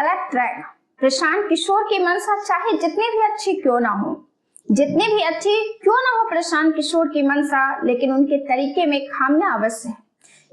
गलत ट्रैक। प्रशांत किशोर की मंशा चाहे जितनी भी अच्छी क्यों ना हो, जितनी भी अच्छी क्यों ना हो प्रशांत किशोर की मंशा, लेकिन उनके तरीके में खामियां अवश्य है।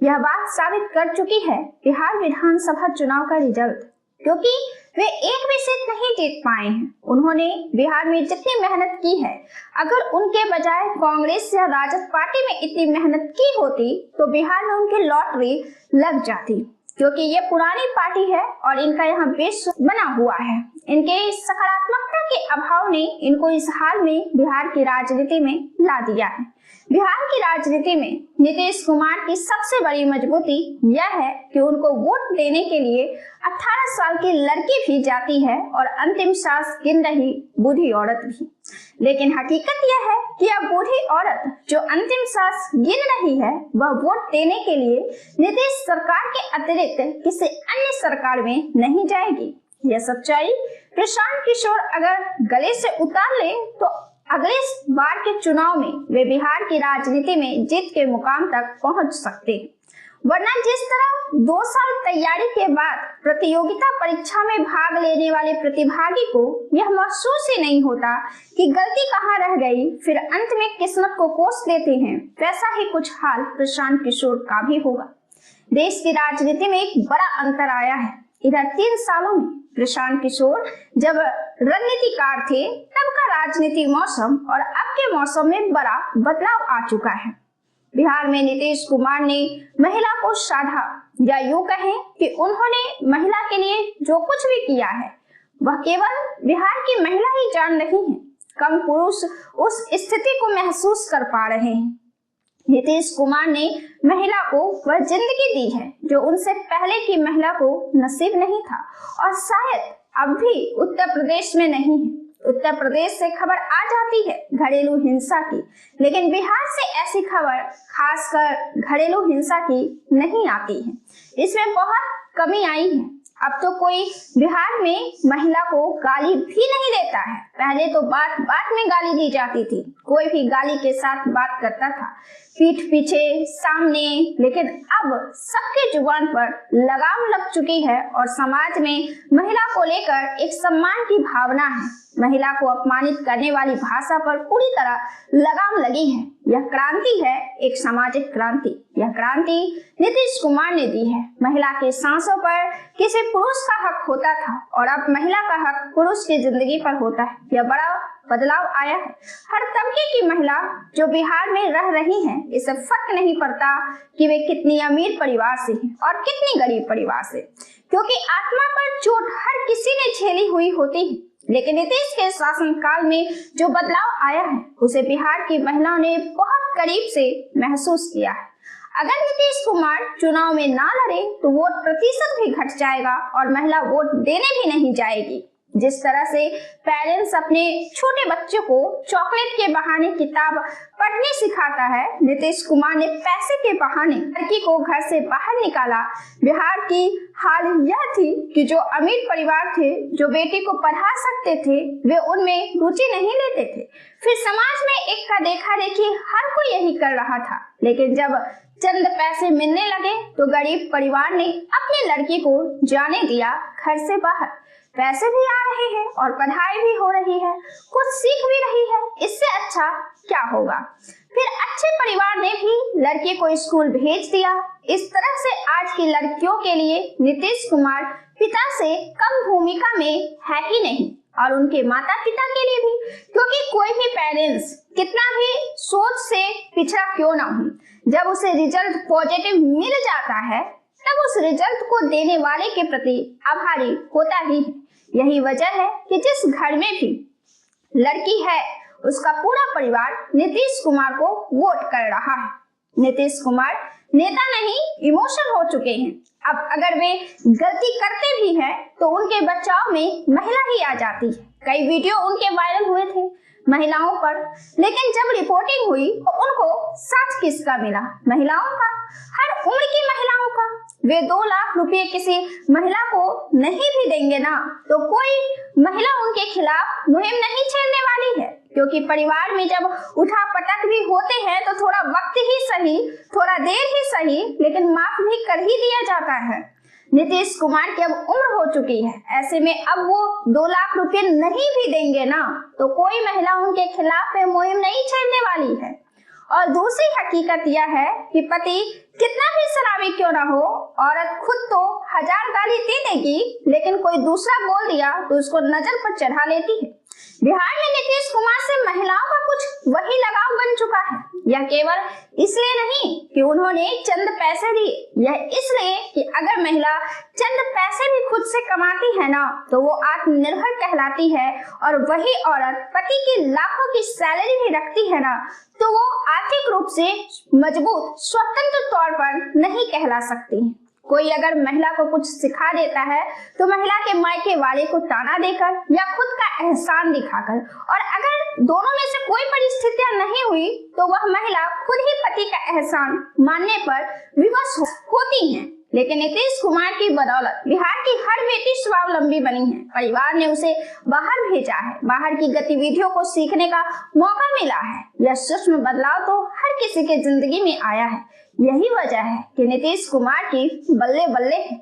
यह बात साबित कर चुकी है बिहार विधानसभा चुनाव का रिजल्ट, क्योंकि वे एक भी सीट नहीं जीत पाए हैं। उन्होंने बिहार में जितनी मेहनत की है, अगर उनके बजाय कांग्रेस या राजद पार्टी में इतनी मेहनत की होती तो बिहार में उनकी लॉटरी लग जाती, क्योंकि ये पुरानी पार्टी है और इनका यहाँ बेस बना हुआ है। इनके सकारात्मकता के अभाव ने इनको इस हाल में बिहार की राजनीति में ला दिया है। बिहार की राजनीति में नीतीश कुमार की सबसे बड़ी मजबूती यह है कि उनको वोट देने के लिए 18 साल की लड़की भी जाती है और अंतिम सांस गिन रही बूढ़ी औरत भी। लेकिन हकीकत यह है कि अब बूढ़ी औरत जो अंतिम सांस गिन रही है वह वोट देने के लिए नीतीश सरकार के अतिरिक्त किसी अन्य सरकार में नहीं जाएगी। यह सच्चाई प्रशांत किशोर अगर गले से उतार ले तो अगले बार के चुनाव में वे बिहार की राजनीति में जीत के मुकाम तक पहुंच सकते हैं। वरना जिस तरह 2 साल तैयारी के बाद प्रतियोगिता परीक्षा में भाग लेने वाले प्रतिभागी को यह महसूस ही नहीं होता कि गलती कहाँ रह गई, फिर अंत में किस्मत को कोस लेते हैं, वैसा ही कुछ हाल प्रशांत किशोर का भी होगा। देश की राजनीति में एक बड़ा अंतर आया है। इधर 3 सालों में प्रशांत किशोर जब रणनीतिकार थे तब का राजनीति मौसम और अब के मौसम में बड़ा बदलाव आ चुका है। बिहार में नीतीश कुमार ने महिला को साधा, या यूं कहें कि उन्होंने महिला के लिए जो कुछ भी किया है वह केवल बिहार की महिला ही जान रही है। कम पुरुष उस स्थिति को महसूस कर पा रहे हैं। नीतीश कुमार ने महिला को वह जिंदगी दी है जो उनसे पहले की महिला को नसीब नहीं था, और शायद अब भी उत्तर प्रदेश में नहीं है। उत्तर प्रदेश से खबर आ जाती है घरेलू हिंसा की, लेकिन बिहार से ऐसी खबर खासकर घरेलू हिंसा की नहीं आती है। इसमें बहुत कमी आई है। अब तो कोई बिहार में महिला को गाली भी नहीं देता है। पहले तो बात बात में गाली दी जाती थी, कोई भी गाली के साथ बात करता था, पीठ पीछे, सामने, लेकिन अब सबके जुबान पर लगाम लग चुकी है और समाज में महिला को लेकर एक सम्मान की भावना है। महिला को अपमानित करने वाली भाषा पर पूरी तरह लगाम लगी है। यह क्रांति है, एक सामाजिक क्रांति। यह क्रांति नीतीश कुमार ने दी है। महिला के सांसों पर किसी पुरुष का हक होता था और अब महिला का हक पुरुष की जिंदगी पर होता है। यह बड़ा बदलाव आया है। हर तबके की महिला जो बिहार में रह रही हैं, इसे फर्क नहीं पड़ता कि वे कितनी अमीर परिवार से हैं और कितनी गरीब परिवार से, क्योंकि आत्मा पर चोट हर किसी ने झेली हुई होती है। लेकिन नीतीश के शासनकाल में जो बदलाव आया है उसे बिहार की महिलाओं ने बहुत करीब से महसूस किया है। अगर नीतीश कुमार चुनाव में ना लड़े तो वोट प्रतिशत भी घट जाएगा और महिला वोट देने भी नहीं जाएगी। जिस तरह से पेरेंट्स अपने छोटे बच्चों को चॉकलेट के बहाने किताब पढ़ने सिखाता है, नीतीश कुमार ने पैसे के बहाने लड़की को घर से बाहर निकाला। बिहार की हाल यह थी कि जो अमीर परिवार थे, जो बेटी को पढ़ा सकते थे, वे उनमें रुचि नहीं लेते थे। फिर समाज में एक का देखा देखी हर कोई यही कर रहा था। लेकिन जब चंद पैसे मिलने लगे तो गरीब परिवार ने अपनी लड़की को जाने दिया घर से बाहर। पैसे भी आ रहे हैं और पढ़ाई भी हो रही है, कुछ सीख भी रही है, इससे अच्छा क्या होगा। फिर अच्छे परिवार ने भी लड़की को स्कूल भेज दिया। इस तरह से आज की लड़कियों के लिए नीतीश कुमार पिता से कम भूमिका में है ही नहीं, और उनके माता पिता के लिए भी, क्योंकि कोई भी पेरेंट्स कितना भी सोच से पिछड़ा क्यों ना हो, जब उसे रिजल्ट पॉजिटिव मिल जाता है तब उस रिजल्ट को देने वाले के प्रति आभारी होता ही है। यही वजह है कि जिस घर में भी लड़की है उसका पूरा परिवार नीतीश कुमार को वोट कर रहा है। नीतीश कुमार नेता नहीं, इमोशन हो चुके हैं। अब अगर वे गलती करते भी हैं तो उनके बचाव में महिला ही आ जाती है। कई वीडियो उनके वायरल हुए थे महिलाओं पर, लेकिन जब रिपोर्टिंग हुई तो उनको साथ किसका मिला? महिलाओं का, हर उम्र की महिलाओं का। वे 2 लाख रुपए किसी महिला को नहीं भी देंगे ना तो कोई महिला उनके खिलाफ मुहिम नहीं छेड़ने वाली है, क्योंकि परिवार में जब उठा पटक भी होते हैं तो थोड़ा वक्त ही सही, थोड़ा देर ही सही, लेकिन माफ भी कर ही दिया जाता है। नीतीश कुमार की अब उम्र हो चुकी है, ऐसे में अब वो 2 लाख रुपए नहीं भी देंगे ना तो कोई महिला उनके खिलाफ में मुहिम नहीं छेड़ने वाली है। और दूसरी हकीकत यह है कि पति कितना भी शराबी क्यों ना हो, औरत खुद तो 1000 गाली दे देगी, लेकिन कोई दूसरा बोल दिया तो उसको नजर पर चढ़ा लेती है। बिहार में नीतीश कुमार से महिलाओं का कुछ वही लगाव बन चुका है। यह केवल इसलिए नहीं कि उन्होंने चंद पैसे दिए, यह इसलिए कि अगर महिला चंद पैसे भी खुद से कमाती है ना तो वो आत्मनिर्भर कहलाती है, और वही औरत पति की लाखों की सैलरी भी रखती है ना तो वो आर्थिक रूप से मजबूत स्वतंत्र तौर पर नहीं कहला सकती है। कोई अगर महिला को कुछ सिखा देता है तो महिला के मायके वाले को ताना देकर या खुद का एहसान दिखाकर, और अगर दोनों में से कोई परिस्थितियां नहीं हुई तो वह महिला खुद ही पति का एहसान मानने पर विवश होती है। लेकिन नीतीश कुमार की बदौलत बिहार की हर बेटी स्वावलंबी बनी है। परिवार ने उसे बाहर भेजा है, बाहर की गतिविधियों को सीखने का मौका मिला है। यह सूक्ष्म बदलाव तो हर किसी के जिंदगी में आया है। यही वजह है कि नीतीश कुमार की बल्ले बल्ले है।